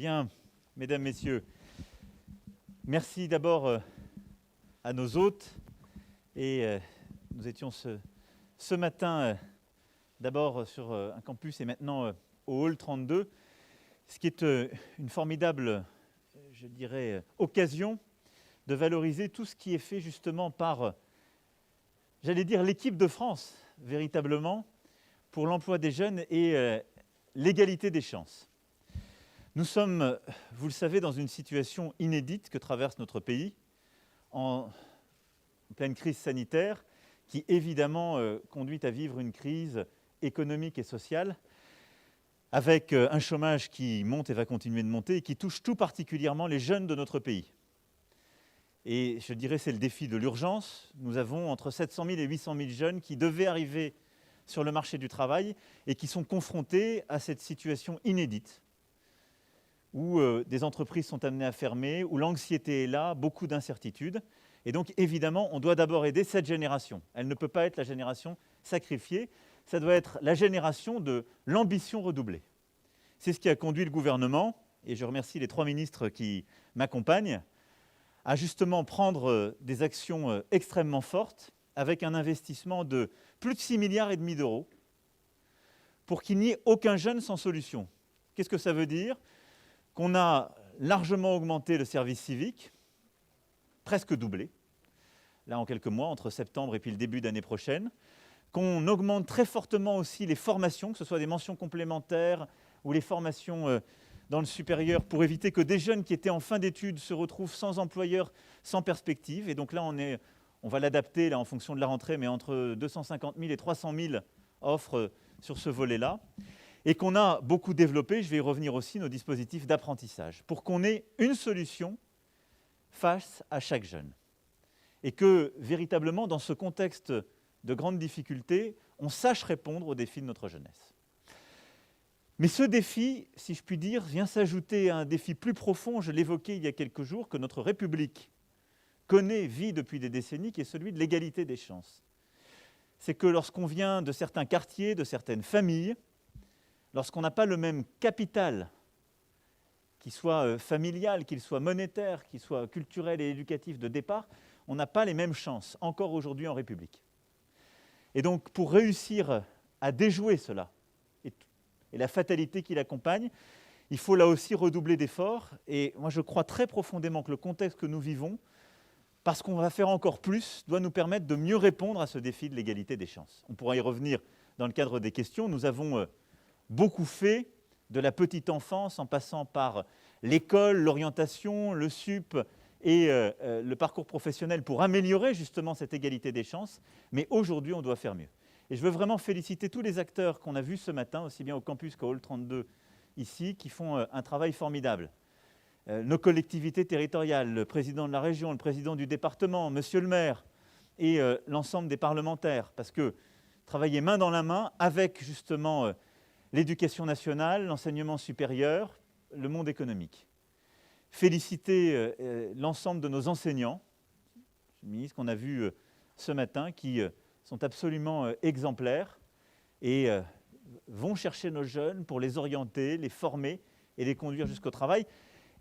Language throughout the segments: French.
Bien, mesdames, messieurs, merci d'abord à nos hôtes. Et nous étions ce matin d'abord sur un campus et maintenant au Hall 32, ce qui est une formidable, je dirais, occasion de valoriser tout ce qui est fait justement par, j'allais dire, l'équipe de France, véritablement, pour l'emploi des jeunes et l'égalité des chances. Nous sommes, vous le savez, dans une situation inédite que traverse notre pays, en pleine crise sanitaire, qui évidemment conduit à vivre une crise économique et sociale, avec un chômage qui monte et va continuer de monter, et qui touche tout particulièrement les jeunes de notre pays. Et je dirais c'est le défi de l'urgence. Nous avons entre 700 000 et 800 000 jeunes qui devaient arriver sur le marché du travail et qui sont confrontés à cette situation inédite, où des entreprises sont amenées à fermer, où l'anxiété est là, beaucoup d'incertitudes. Et donc, évidemment, on doit d'abord aider cette génération. Elle ne peut pas être la génération sacrifiée, ça doit être la génération de l'ambition redoublée. C'est ce qui a conduit le gouvernement, et je remercie les 3 ministres qui m'accompagnent, à justement prendre des actions extrêmement fortes, avec un investissement de plus de 6,5 milliards d'euros, pour qu'il n'y ait aucun jeune sans solution. Qu'est-ce que ça veut dire ? Qu'on a largement augmenté le service civique, presque doublé, là en quelques mois, entre septembre et puis le début d'année prochaine, qu'on augmente très fortement aussi les formations, que ce soit des mentions complémentaires ou les formations dans le supérieur, pour éviter que des jeunes qui étaient en fin d'études se retrouvent sans employeur, sans perspective. Et donc là, on va l'adapter là, en fonction de la rentrée, mais entre 250 000 et 300 000 offres sur ce volet-là. Et qu'on a beaucoup développé, je vais y revenir aussi, nos dispositifs d'apprentissage, pour qu'on ait une solution face à chaque jeune. Et que, véritablement, dans ce contexte de grandes difficultés, on sache répondre aux défis de notre jeunesse. Mais ce défi, si je puis dire, vient s'ajouter à un défi plus profond, je l'évoquais il y a quelques jours, que notre République connaît, vit depuis des décennies, qui est celui de l'égalité des chances. C'est que lorsqu'on vient de certains quartiers, de certaines familles, lorsqu'on n'a pas le même capital, qu'il soit familial, qu'il soit monétaire, qu'il soit culturel et éducatif de départ, on n'a pas les mêmes chances, encore aujourd'hui en République. Et donc, pour réussir à déjouer cela, et la fatalité qui l'accompagne, il faut là aussi redoubler d'efforts. Et moi, je crois très profondément que le contexte que nous vivons, parce qu'on va faire encore plus, doit nous permettre de mieux répondre à ce défi de l'égalité des chances. On pourra y revenir dans le cadre des questions. Nous avons beaucoup fait, de la petite enfance en passant par l'école, l'orientation, le SUP et le parcours professionnel pour améliorer justement cette égalité des chances. Mais aujourd'hui, on doit faire mieux. Et je veux vraiment féliciter tous les acteurs qu'on a vus ce matin, aussi bien au campus qu'au Hall 32 ici, qui font un travail formidable. Nos collectivités territoriales, le président de la région, le président du département, monsieur le maire et l'ensemble des parlementaires, parce que travailler main dans la main avec justement l'éducation nationale, l'enseignement supérieur, le monde économique. Féliciter l'ensemble de nos enseignants, le ministre qu'on a vu ce matin, qui sont absolument exemplaires et vont chercher nos jeunes pour les orienter, les former et les conduire jusqu'au travail.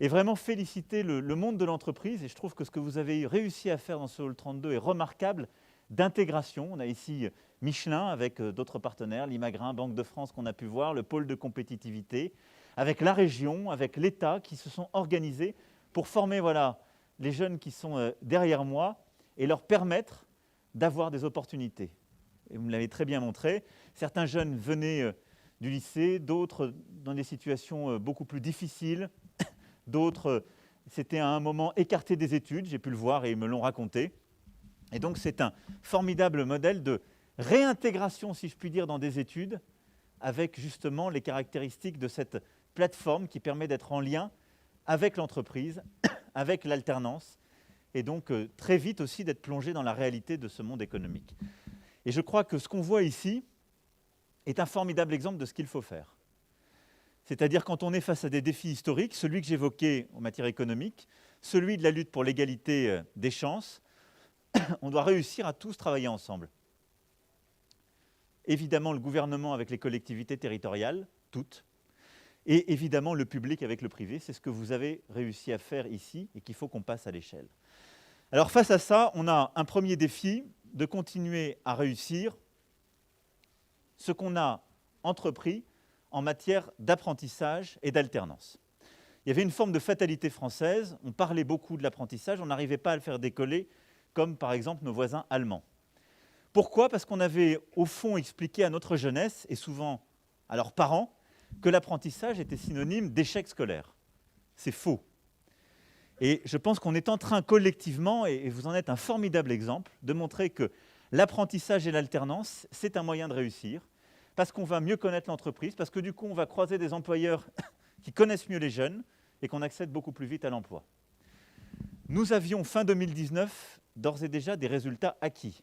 Et vraiment féliciter le monde de l'entreprise. Et je trouve que ce que vous avez réussi à faire dans ce Hall 32 est remarquable, d'intégration. On a ici Michelin avec d'autres partenaires, l'Imagrin, Banque de France qu'on a pu voir, le pôle de compétitivité, avec la région, avec l'État qui se sont organisés pour former les jeunes qui sont derrière moi et leur permettre d'avoir des opportunités. Et vous me l'avez très bien montré. Certains jeunes venaient du lycée, d'autres dans des situations beaucoup plus difficiles, d'autres s'étaient à un moment écartés des études, j'ai pu le voir et ils me l'ont raconté. Et donc c'est un formidable modèle de réintégration, si je puis dire, dans des études, avec justement les caractéristiques de cette plateforme qui permet d'être en lien avec l'entreprise, avec l'alternance, et donc très vite aussi d'être plongé dans la réalité de ce monde économique. Et je crois que ce qu'on voit ici est un formidable exemple de ce qu'il faut faire. C'est-à-dire quand on est face à des défis historiques, celui que j'évoquais en matière économique, celui de la lutte pour l'égalité des chances, on doit réussir à tous travailler ensemble. Évidemment, le gouvernement avec les collectivités territoriales, toutes, et évidemment le public avec le privé. C'est ce que vous avez réussi à faire ici et qu'il faut qu'on passe à l'échelle. Alors face à ça, on a un premier défi de continuer à réussir ce qu'on a entrepris en matière d'apprentissage et d'alternance. Il y avait une forme de fatalité française, on parlait beaucoup de l'apprentissage, on n'arrivait pas à le faire décoller, comme par exemple nos voisins allemands. Pourquoi? Parce qu'on avait au fond expliqué à notre jeunesse, et souvent à leurs parents, que l'apprentissage était synonyme d'échec scolaire. C'est faux. Et je pense qu'on est en train collectivement, et vous en êtes un formidable exemple, de montrer que l'apprentissage et l'alternance, c'est un moyen de réussir, parce qu'on va mieux connaître l'entreprise, parce que du coup, on va croiser des employeurs qui connaissent mieux les jeunes et qu'on accède beaucoup plus vite à l'emploi. Nous avions, fin 2019, d'ores et déjà des résultats acquis.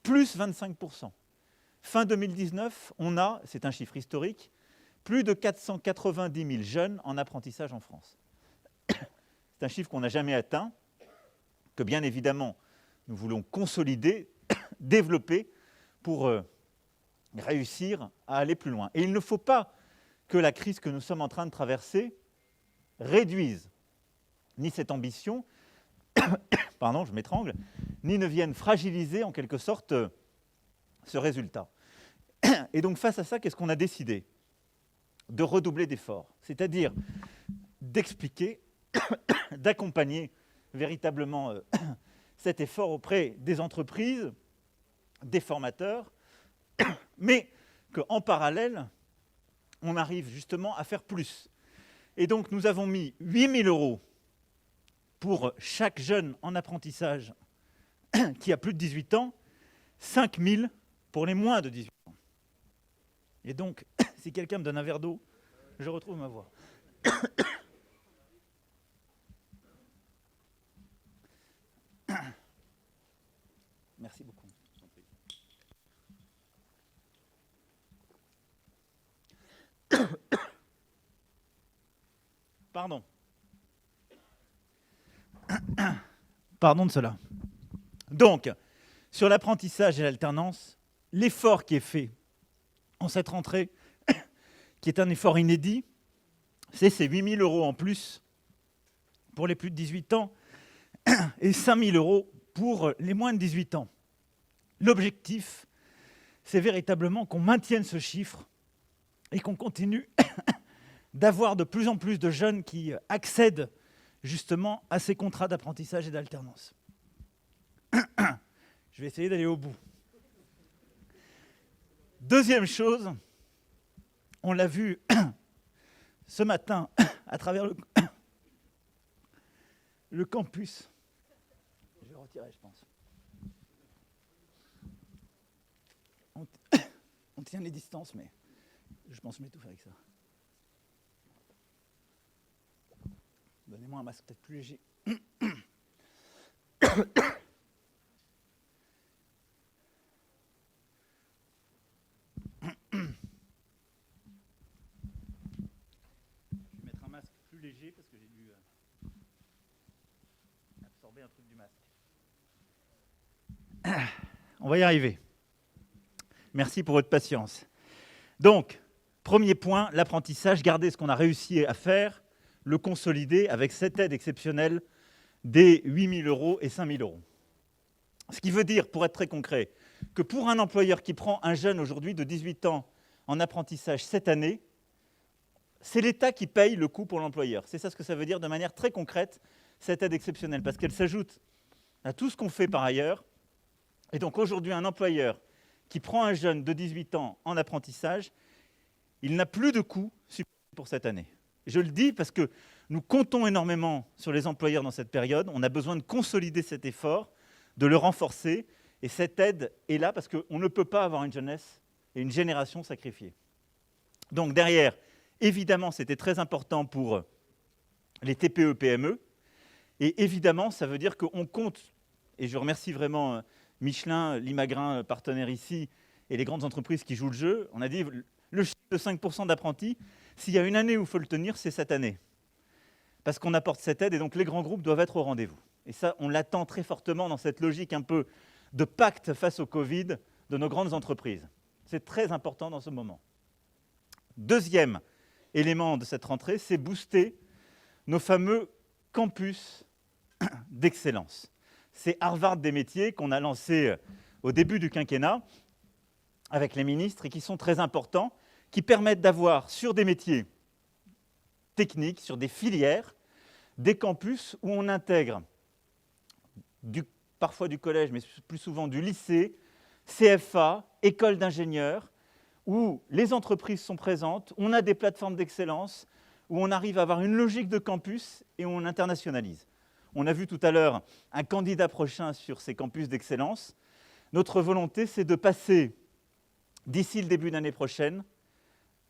Plus 25%. Fin 2019, on a, c'est un chiffre historique, plus de 490 000 jeunes en apprentissage en France. C'est un chiffre qu'on n'a jamais atteint, que bien évidemment, nous voulons consolider, développer pour réussir à aller plus loin. Et il ne faut pas que la crise que nous sommes en train de traverser réduise ni cette ambition, pardon, je m'étrangle, ni ne vienne fragiliser en quelque sorte ce résultat. Et donc face à ça, qu'est-ce qu'on a décidé? De redoubler d'efforts, c'est-à-dire d'expliquer, d'accompagner véritablement cet effort auprès des entreprises, des formateurs, mais qu'en parallèle, on arrive justement à faire plus. Et donc, nous avons mis 8 000 € pour chaque jeune en apprentissage qui a plus de 18 ans, 5 000 pour les moins de 18 ans. Et donc, si quelqu'un me donne un verre d'eau, je retrouve ma voix. Merci beaucoup. Pardon. Pardon de cela. Donc, sur l'apprentissage et l'alternance, l'effort qui est fait en cette rentrée, qui est un effort inédit, c'est ces 8 000 € en plus pour les plus de 18 ans et 5 000 € pour les moins de 18 ans. L'objectif, c'est véritablement qu'on maintienne ce chiffre et qu'on continue d'avoir de plus en plus de jeunes qui accèdent justement à ces contrats d'apprentissage et d'alternance. Je vais essayer d'aller au bout. Deuxième chose, on l'a vu ce matin à travers le campus. Je vais retirer, je pense. On tient les distances, mais je pense m'étouffer avec ça. Donnez-moi un masque peut-être plus léger. Je vais mettre un masque plus léger parce que j'ai dû absorber un truc du masque. On va y arriver. Merci pour votre patience. Donc, premier point, l'apprentissage, garder ce qu'on a réussi à faire, le consolider avec cette aide exceptionnelle des 8 000 € et 5 000 €. Ce qui veut dire, pour être très concret, que pour un employeur qui prend un jeune aujourd'hui de 18 ans en apprentissage cette année, c'est l'État qui paye le coût pour l'employeur. C'est ça ce que ça veut dire de manière très concrète, cette aide exceptionnelle, parce qu'elle s'ajoute à tout ce qu'on fait par ailleurs. Et donc aujourd'hui, un employeur qui prend un jeune de 18 ans en apprentissage, il n'a plus de coût pour cette année. Je le dis parce que nous comptons énormément sur les employeurs dans cette période. On a besoin de consolider cet effort, de le renforcer. Et cette aide est là parce qu'on ne peut pas avoir une jeunesse et une génération sacrifiée. Donc derrière, évidemment, c'était très important pour les TPE-PME. Et évidemment, ça veut dire qu'on compte, et je remercie vraiment Michelin, Limagrin, partenaire ici, et les grandes entreprises qui jouent le jeu. On a dit, le chiffre de 5% d'apprentis, s'il y a une année où il faut le tenir, c'est cette année. Parce qu'on apporte cette aide, et donc les grands groupes doivent être au rendez-vous. Et ça, on l'attend très fortement dans cette logique un peu de pacte face au Covid de nos grandes entreprises. C'est très important dans ce moment. Deuxième élément de cette rentrée, c'est booster nos fameux campus d'excellence. C'est Harvard des métiers qu'on a lancé au début du quinquennat avec les ministres et qui sont très importants, qui permettent d'avoir sur des métiers techniques, sur des filières, des campus où on intègre parfois du collège, mais plus souvent du lycée, CFA, école d'ingénieurs, où les entreprises sont présentes, on a des plateformes d'excellence, où on arrive à avoir une logique de campus et où on internationalise. On a vu tout à l'heure un candidat prochain sur ces campus d'excellence. Notre volonté, c'est de passer, d'ici le début d'année prochaine,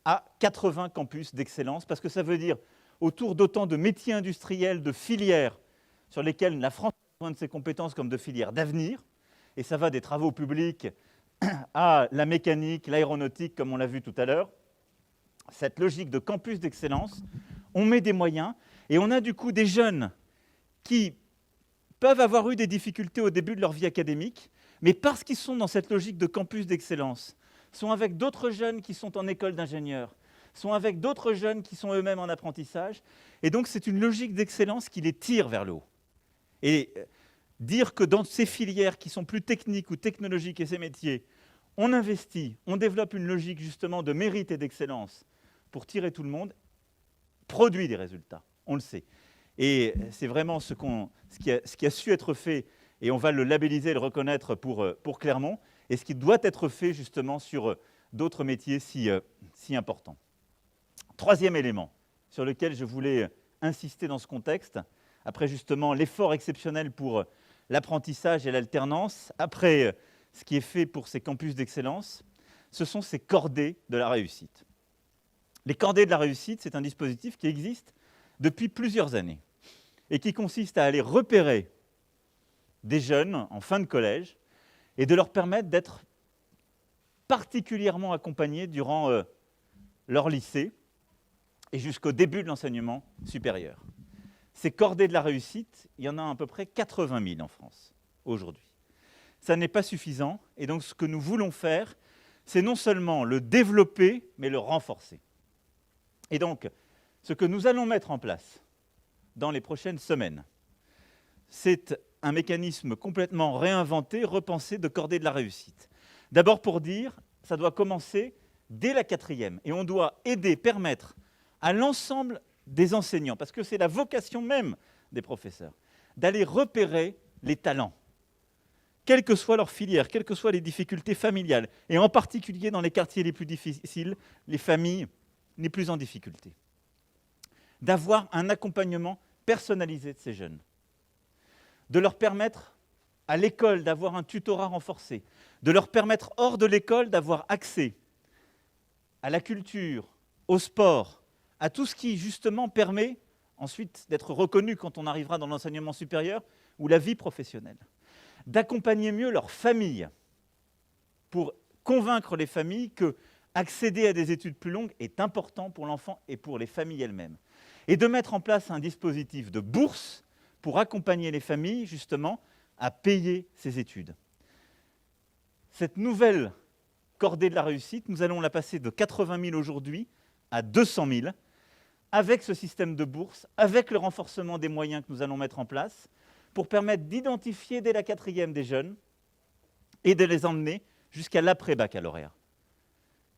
à 80 campus d'excellence, parce que ça veut dire autour d'autant de métiers industriels, de filières sur lesquelles la France a besoin de ses compétences comme de filières d'avenir, et ça va des travaux publics à la mécanique, l'aéronautique, comme on l'a vu tout à l'heure. Cette logique de campus d'excellence, on met des moyens, et on a du coup des jeunes qui peuvent avoir eu des difficultés au début de leur vie académique, mais parce qu'ils sont dans cette logique de campus d'excellence, sont avec d'autres jeunes qui sont en école d'ingénieurs, sont avec d'autres jeunes qui sont eux-mêmes en apprentissage, et donc c'est une logique d'excellence qui les tire vers le haut. Et dire que dans ces filières qui sont plus techniques ou technologiques et ces métiers, on investit, on développe une logique justement de mérite et d'excellence pour tirer tout le monde, produit des résultats, on le sait. Et c'est vraiment ce qui a su être fait, et on va le labelliser, le reconnaître pour Clermont, et ce qui doit être fait justement sur d'autres métiers si importants. Troisième élément sur lequel je voulais insister dans ce contexte, après justement l'effort exceptionnel pour l'apprentissage et l'alternance, après ce qui est fait pour ces campus d'excellence, ce sont ces cordées de la réussite. Les cordées de la réussite, c'est un dispositif qui existe depuis plusieurs années et qui consiste à aller repérer des jeunes en fin de collège et de leur permettre d'être particulièrement accompagnés durant leur lycée et jusqu'au début de l'enseignement supérieur. Ces cordées de la réussite, il y en a à peu près 80 000 en France aujourd'hui. Ça n'est pas suffisant, et donc ce que nous voulons faire, c'est non seulement le développer, mais le renforcer. Et donc, ce que nous allons mettre en place dans les prochaines semaines, c'est un mécanisme complètement réinventé, repensé de cordées de la réussite. D'abord pour dire, ça doit commencer dès la 4e, et on doit aider, permettre à l'ensemble des enseignants, parce que c'est la vocation même des professeurs, d'aller repérer les talents, quelle que soit leur filière, quelles que soient les difficultés familiales, et en particulier dans les quartiers les plus difficiles, les familles les plus en difficulté. D'avoir un accompagnement personnalisé de ces jeunes, de leur permettre à l'école d'avoir un tutorat renforcé, de leur permettre hors de l'école d'avoir accès à la culture, au sport, à tout ce qui justement permet ensuite d'être reconnu quand on arrivera dans l'enseignement supérieur ou la vie professionnelle. D'accompagner mieux leurs familles pour convaincre les familles que accéder à des études plus longues est important pour l'enfant et pour les familles elles-mêmes. Et de mettre en place un dispositif de bourse pour accompagner les familles, justement, à payer ces études. Cette nouvelle cordée de la réussite, nous allons la passer de 80 000 aujourd'hui à 200 000, avec ce système de bourse, avec le renforcement des moyens que nous allons mettre en place, pour permettre d'identifier dès la 4e des jeunes et de les emmener jusqu'à l'après-baccalauréat.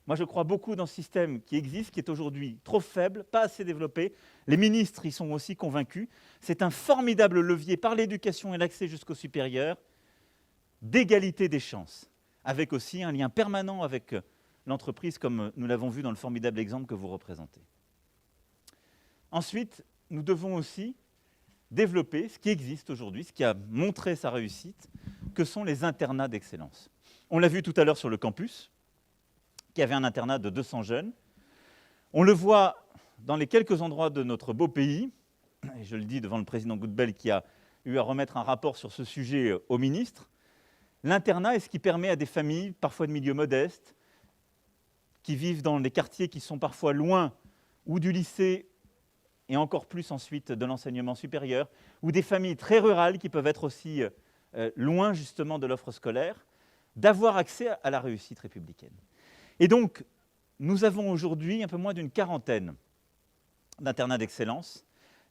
Moi, je crois beaucoup dans ce système qui existe, qui est aujourd'hui trop faible, pas assez développé. Les ministres y sont aussi convaincus. C'est un formidable levier par l'éducation et l'accès jusqu'au supérieur d'égalité des chances, avec aussi un lien permanent avec l'entreprise, comme nous l'avons vu dans le formidable exemple que vous représentez. Ensuite, nous devons aussi développer ce qui existe aujourd'hui, ce qui a montré sa réussite, que sont les internats d'excellence. On l'a vu tout à l'heure sur le campus, qui avait un internat de 200 jeunes. On le voit dans les quelques endroits de notre beau pays, et je le dis devant le président Goodbel qui a eu à remettre un rapport sur ce sujet au ministre. L'internat est ce qui permet à des familles, parfois de milieux modestes, qui vivent dans des quartiers qui sont parfois loin ou du lycée et encore plus ensuite de l'enseignement supérieur, ou des familles très rurales qui peuvent être aussi loin justement de l'offre scolaire, d'avoir accès à la réussite républicaine. Et donc, nous avons aujourd'hui un peu moins d'une quarantaine d'internats d'excellence.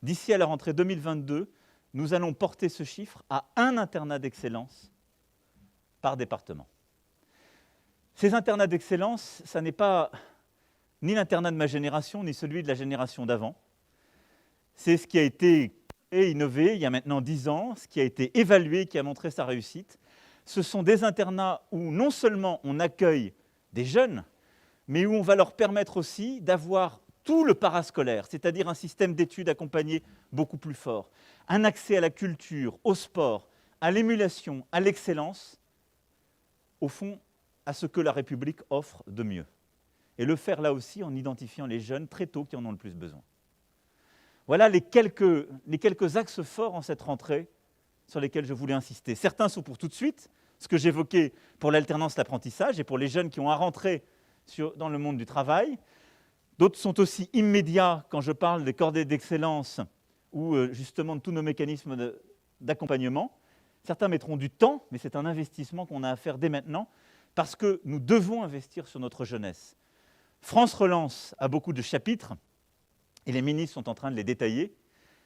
D'ici à la rentrée 2022, nous allons porter ce chiffre à 1 internat d'excellence par département. Ces internats d'excellence, ça n'est pas ni l'internat de ma génération, ni celui de la génération d'avant. C'est ce qui a été innové il y a maintenant 10 ans, ce qui a été évalué, qui a montré sa réussite. Ce sont des internats où non seulement on accueille des jeunes, mais où on va leur permettre aussi d'avoir tout le parascolaire, c'est-à-dire un système d'études accompagné beaucoup plus fort, un accès à la culture, au sport, à l'émulation, à l'excellence, au fond, à ce que la République offre de mieux. Et le faire là aussi en identifiant les jeunes très tôt qui en ont le plus besoin. Voilà les quelques axes forts en cette rentrée sur lesquels je voulais insister. Certains sont pour tout de suite, ce que j'évoquais pour l'alternance, l'apprentissage, et pour les jeunes qui ont à rentrer dans le monde du travail. D'autres sont aussi immédiats quand je parle des cordées d'excellence ou justement de tous nos mécanismes d'accompagnement. Certains mettront du temps, mais c'est un investissement qu'on a à faire dès maintenant, parce que nous devons investir sur notre jeunesse. France Relance a beaucoup de chapitres, et les ministres sont en train de les détailler,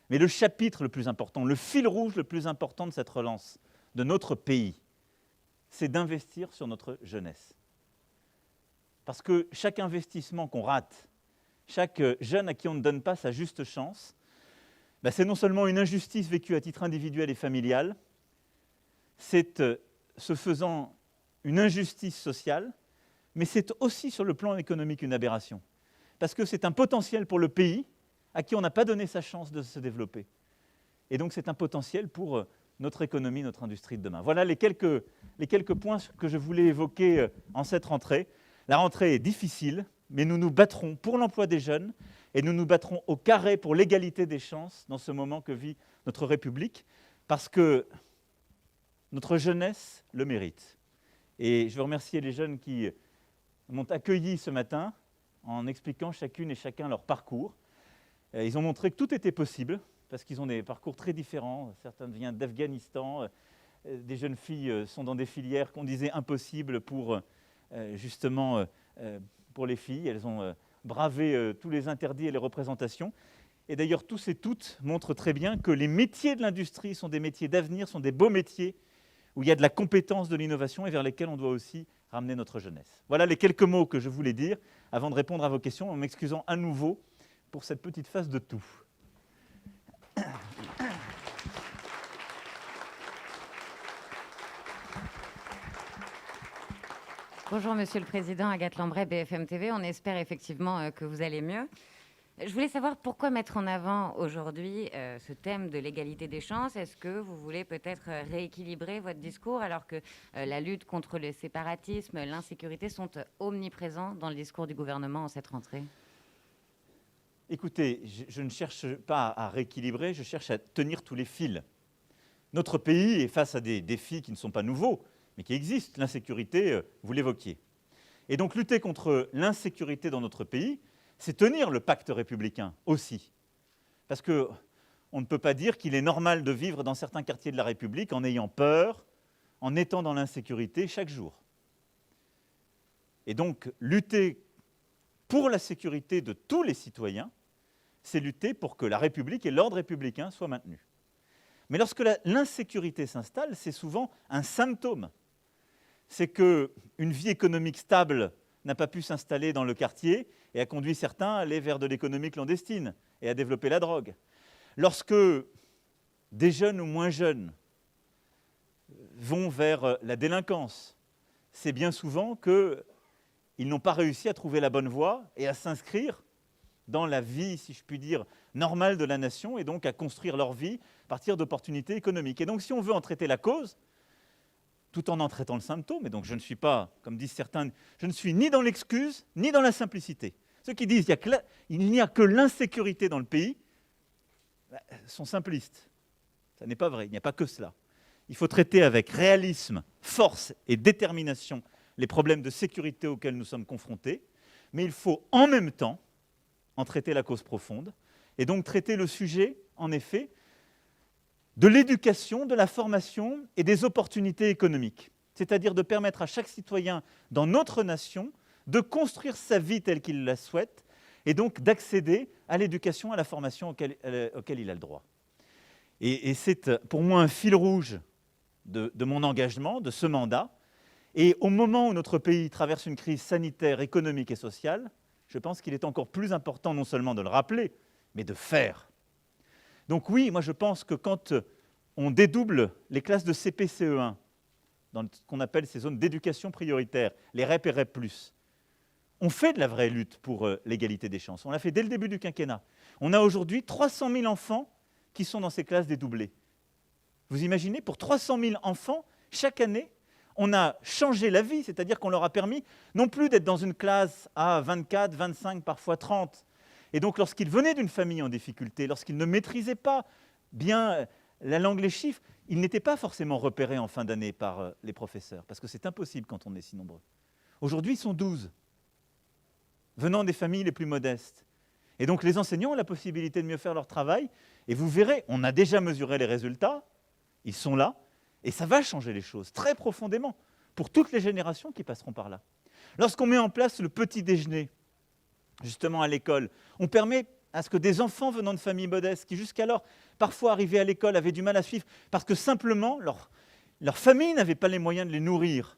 mais le chapitre le plus important, le fil rouge le plus important de cette relance, de notre pays, c'est d'investir sur notre jeunesse. Parce que chaque investissement qu'on rate, chaque jeune à qui on ne donne pas sa juste chance, c'est non seulement une injustice vécue à titre individuel et familial, c'est ce faisant une injustice sociale, mais c'est aussi sur le plan économique une aberration. Parce que c'est un potentiel pour le pays à qui on n'a pas donné sa chance de se développer. Et donc c'est un potentiel pour notre économie, notre industrie de demain. Voilà les quelques points que je voulais évoquer en cette rentrée. La rentrée est difficile, mais nous nous battrons pour l'emploi des jeunes et nous nous battrons au carré pour l'égalité des chances dans ce moment que vit notre République, parce que notre jeunesse le mérite. Et je veux remercier les jeunes qui m'ont accueilli ce matin en expliquant chacune et chacun leur parcours. Ils ont montré que tout était possible, parce qu'ils ont des parcours très différents. Certains viennent d'Afghanistan, des jeunes filles sont dans des filières qu'on disait impossibles pour justement pour les filles. Elles ont bravé tous les interdits et les représentations. Et d'ailleurs, tous et toutes montrent très bien que les métiers de l'industrie sont des métiers d'avenir, sont des beaux métiers où il y a de la compétence, de l'innovation et vers lesquels on doit aussi ramener notre jeunesse. Voilà les quelques mots que je voulais dire avant de répondre à vos questions, en m'excusant à nouveau pour cette petite phase de tout. Bonjour Monsieur le Président, Agathe Lambray, BFM TV. On espère effectivement que vous allez mieux. Je voulais savoir pourquoi mettre en avant aujourd'hui ce thème de l'égalité des chances. Est-ce que vous voulez peut-être rééquilibrer votre discours alors que la lutte contre le séparatisme, l'insécurité sont omniprésents dans le discours du gouvernement en cette rentrée ? Écoutez, je ne cherche pas à rééquilibrer, je cherche à tenir tous les fils. Notre pays est face à des défis qui ne sont pas nouveaux, mais qui existent. L'insécurité, vous l'évoquiez. Et donc lutter contre l'insécurité dans notre pays, c'est tenir le pacte républicain aussi. Parce qu'on ne peut pas dire qu'il est normal de vivre dans certains quartiers de la République en ayant peur, en étant dans l'insécurité chaque jour. Et donc, lutter pour la sécurité de tous les citoyens, c'est lutter pour que la République et l'ordre républicain soient maintenus. Mais lorsque l'insécurité s'installe, c'est souvent un symptôme. C'est qu'une vie économique stable n'a pas pu s'installer dans le quartier et a conduit certains à aller vers de l'économie clandestine et à développer la drogue. Lorsque des jeunes ou moins jeunes vont vers la délinquance, c'est bien souvent qu'ils n'ont pas réussi à trouver la bonne voie et à s'inscrire dans la vie, si je puis dire, normale de la nation et donc à construire leur vie à partir d'opportunités économiques. Et donc si on veut en traiter la cause, tout en traitant le symptôme, et donc je ne suis pas, comme disent certains, je ne suis ni dans l'excuse, ni dans la simplicité. Ceux qui disent qu'il n'y a que l'insécurité dans le pays sont simplistes. Ça n'est pas vrai, il n'y a pas que cela. Il faut traiter avec réalisme, force et détermination les problèmes de sécurité auxquels nous sommes confrontés, mais il faut en même temps en traiter la cause profonde, et donc traiter le sujet, en effet, de l'éducation, de la formation et des opportunités économiques. C'est-à-dire de permettre à chaque citoyen dans notre nation de construire sa vie telle qu'il la souhaite et donc d'accéder à l'éducation, à la formation auquel il a le droit. Et c'est pour moi un fil rouge de mon engagement, de ce mandat. Et au moment où notre pays traverse une crise sanitaire, économique et sociale, je pense qu'il est encore plus important non seulement de le rappeler, mais de faire. Donc oui, moi je pense que quand on dédouble les classes de CP, CE1, dans ce qu'on appelle ces zones d'éducation prioritaire, les REP et REP+, on fait de la vraie lutte pour l'égalité des chances. On l'a fait dès le début du quinquennat. On a aujourd'hui 300 000 enfants qui sont dans ces classes dédoublées. Vous imaginez, pour 300 000 enfants, chaque année, on a changé la vie, c'est-à-dire qu'on leur a permis non plus d'être dans une classe à 24, 25, parfois 30. Et donc, lorsqu'ils venaient d'une famille en difficulté, lorsqu'ils ne maîtrisaient pas bien la langue, les chiffres, ils n'étaient pas forcément repérés en fin d'année par les professeurs, parce que c'est impossible quand on est si nombreux. Aujourd'hui, ils sont 12, venant des familles les plus modestes. Et donc, les enseignants ont la possibilité de mieux faire leur travail. Et vous verrez, on a déjà mesuré les résultats, ils sont là, et ça va changer les choses très profondément pour toutes les générations qui passeront par là. Lorsqu'on met en place le petit déjeuner, justement à l'école, on permet à ce que des enfants venant de familles modestes, qui jusqu'alors, parfois arrivés à l'école, avaient du mal à suivre, parce que simplement, leur famille n'avait pas les moyens de les nourrir.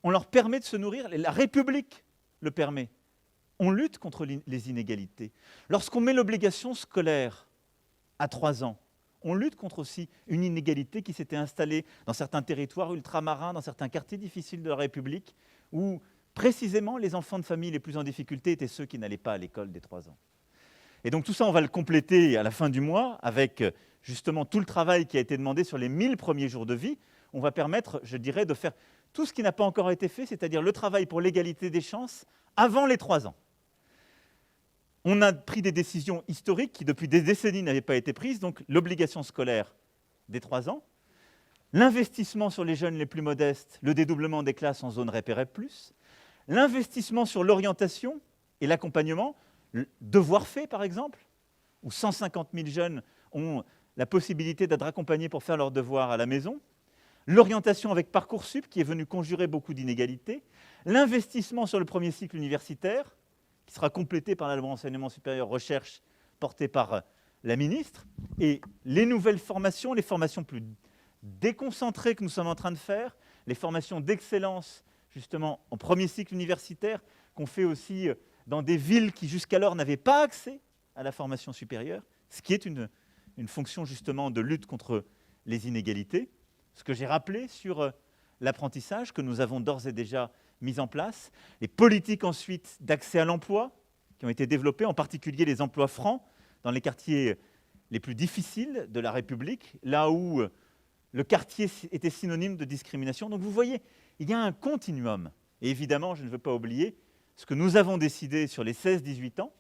On leur permet de se nourrir, la République le permet. On lutte contre les inégalités. Lorsqu'on met l'obligation scolaire à 3 ans, on lutte contre aussi une inégalité qui s'était installée dans certains territoires ultramarins, dans certains quartiers difficiles de la République, où précisément les enfants de familles les plus en difficulté étaient ceux qui n'allaient pas à l'école dès 3 ans. Et donc tout ça, on va le compléter à la fin du mois avec justement tout le travail qui a été demandé sur les 1000 premiers jours de vie. On va permettre, je dirais, de faire tout ce qui n'a pas encore été fait, c'est-à-dire le travail pour l'égalité des chances avant les 3 ans. On a pris des décisions historiques qui, depuis des décennies, n'avaient pas été prises, donc l'obligation scolaire des 3 ans, l'investissement sur les jeunes les plus modestes, le dédoublement des classes en zone REP et REP+, l'investissement sur l'orientation et l'accompagnement, le devoir fait par exemple, où 150 000 jeunes ont la possibilité d'être accompagnés pour faire leurs devoirs à la maison, l'orientation avec Parcoursup qui est venu conjurer beaucoup d'inégalités, l'investissement sur le premier cycle universitaire, qui sera complété par la loi enseignement supérieur recherche portée par la ministre, et les nouvelles formations, les formations plus déconcentrées que nous sommes en train de faire, les formations d'excellence justement en premier cycle universitaire, qu'on fait aussi dans des villes qui jusqu'alors n'avaient pas accès à la formation supérieure, ce qui est une fonction justement de lutte contre les inégalités. Ce que j'ai rappelé sur l'apprentissage que nous avons d'ores et déjà mis en place, les politiques ensuite d'accès à l'emploi qui ont été développées, en particulier les emplois francs dans les quartiers les plus difficiles de la République, là où le quartier était synonyme de discrimination. Donc vous voyez, il y a un continuum. Et évidemment, je ne veux pas oublier ce que nous avons décidé sur les 16-18 ans,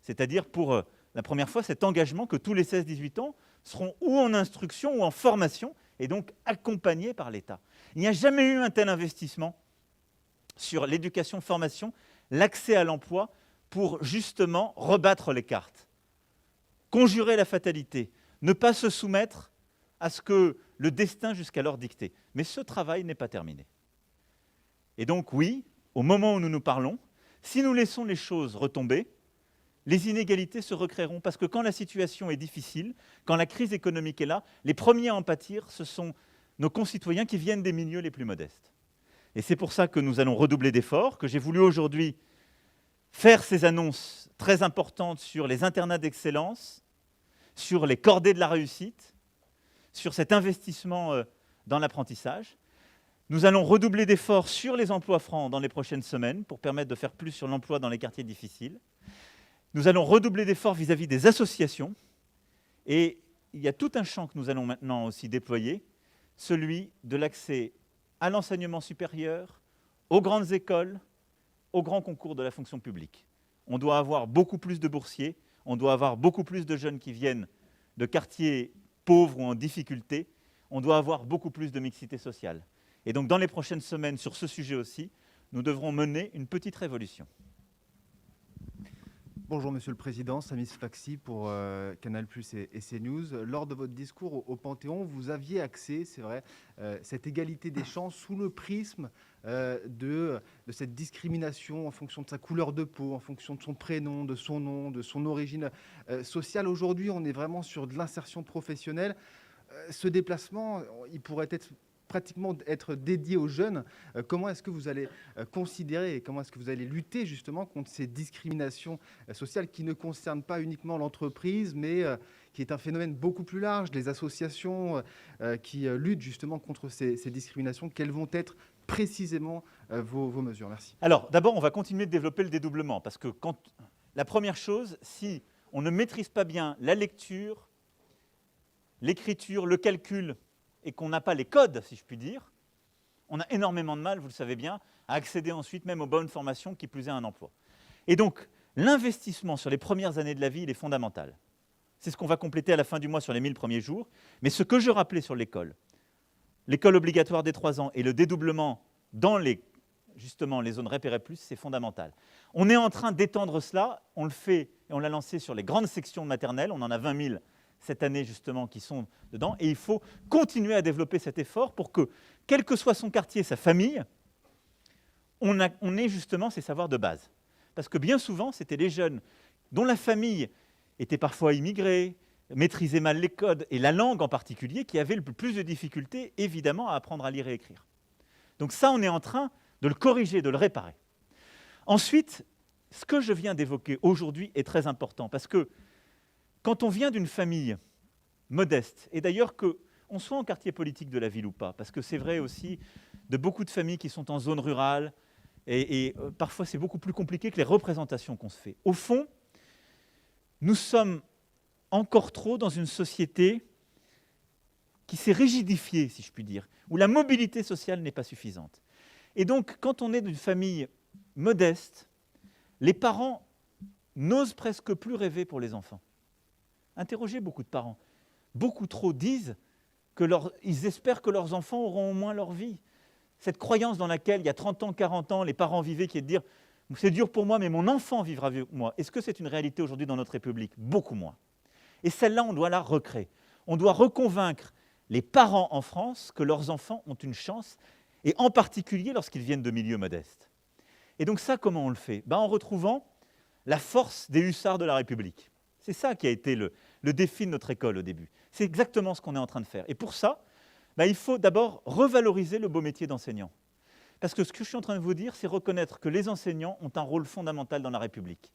c'est-à-dire pour la première fois cet engagement que tous les 16-18 ans seront ou en instruction ou en formation, et donc accompagnés par l'État. Il n'y a jamais eu un tel investissement sur l'éducation, formation, l'accès à l'emploi pour justement rebattre les cartes, conjurer la fatalité, ne pas se soumettre à ce que le destin jusqu'alors dictait. Mais ce travail n'est pas terminé. Et donc oui, au moment où nous nous parlons, si nous laissons les choses retomber, les inégalités se recréeront parce que quand la situation est difficile, quand la crise économique est là, les premiers à en pâtir, ce sont nos concitoyens qui viennent des milieux les plus modestes. Et c'est pour ça que nous allons redoubler d'efforts, que j'ai voulu aujourd'hui faire ces annonces très importantes sur les internats d'excellence, sur les cordées de la réussite, sur cet investissement dans l'apprentissage. Nous allons redoubler d'efforts sur les emplois francs dans les prochaines semaines pour permettre de faire plus sur l'emploi dans les quartiers difficiles. Nous allons redoubler d'efforts vis-à-vis des associations. Et il y a tout un champ que nous allons maintenant aussi déployer, celui de l'accès à l'enseignement supérieur, aux grandes écoles, aux grands concours de la fonction publique. On doit avoir beaucoup plus de boursiers, on doit avoir beaucoup plus de jeunes qui viennent de quartiers pauvres ou en difficulté, on doit avoir beaucoup plus de mixité sociale. Et donc dans les prochaines semaines, sur ce sujet aussi, nous devrons mener une petite révolution. Bonjour Monsieur le Président, Samis Faxi pour Canal+ et CNews. Lors de votre discours au Panthéon, vous aviez axé, c'est vrai, cette égalité des chances sous le prisme de cette discrimination en fonction de sa couleur de peau, en fonction de son prénom, de son nom, de son origine sociale. Aujourd'hui, on est vraiment sur de l'insertion professionnelle. Ce déplacement, il pourrait pratiquement être dédié aux jeunes. Comment est-ce que vous allez considérer et comment est-ce que vous allez lutter justement contre ces discriminations sociales qui ne concernent pas uniquement l'entreprise, mais qui est un phénomène beaucoup plus large, les associations qui luttent justement contre ces discriminations? Quelles vont être précisément vos mesures? Merci. Alors, d'abord, on va continuer de développer le dédoublement, parce que la première chose, si on ne maîtrise pas bien la lecture, l'écriture, le calcul, et qu'on n'a pas les codes, si je puis dire, on a énormément de mal, vous le savez bien, à accéder ensuite même aux bonnes formations, qui plus est à un emploi. Et donc, l'investissement sur les premières années de la vie, il est fondamental. C'est ce qu'on va compléter à la fin du mois sur les 1000 premiers jours. Mais ce que je rappelais sur l'école obligatoire des 3 ans et le dédoublement dans justement les zones repérées plus, c'est fondamental. On est en train d'étendre cela, on le fait et on l'a lancé sur les grandes sections maternelles, on en a 20 000 cette année justement qui sont dedans, et il faut continuer à développer cet effort pour que, quel que soit son quartier, sa famille, on ait justement ces savoirs de base. Parce que bien souvent, c'était les jeunes dont la famille était parfois immigrée, maîtrisait mal les codes, et la langue en particulier, qui avaient le plus de difficultés, évidemment, à apprendre à lire et écrire. Donc ça, on est en train de le corriger, de le réparer. Ensuite, ce que je viens d'évoquer aujourd'hui est très important, parce que quand on vient d'une famille modeste, et d'ailleurs qu'on soit en quartier politique de la ville ou pas, parce que c'est vrai aussi de beaucoup de familles qui sont en zone rurale, et parfois c'est beaucoup plus compliqué que les représentations qu'on se fait. Au fond, nous sommes encore trop dans une société qui s'est rigidifiée, si je puis dire, où la mobilité sociale n'est pas suffisante. Et donc, quand on est d'une famille modeste, les parents n'osent presque plus rêver pour les enfants. Interrogez beaucoup de parents. Beaucoup trop disent qu'ils espèrent que leurs enfants auront au moins leur vie. Cette croyance dans laquelle, il y a 30 ans, 40 ans, les parents vivaient, qui est de dire « c'est dur pour moi, mais mon enfant vivra avec moi ». Est-ce que c'est une réalité aujourd'hui dans notre République? Beaucoup moins. Et celle-là, on doit la recréer. On doit reconvaincre les parents en France que leurs enfants ont une chance, et en particulier lorsqu'ils viennent de milieux modestes. Et donc ça, comment on le fait? En retrouvant la force des hussards de la République. C'est ça qui a été le défi de notre école au début. C'est exactement ce qu'on est en train de faire. Et pour ça, il faut d'abord revaloriser le beau métier d'enseignant. Parce que ce que je suis en train de vous dire, c'est reconnaître que les enseignants ont un rôle fondamental dans la République.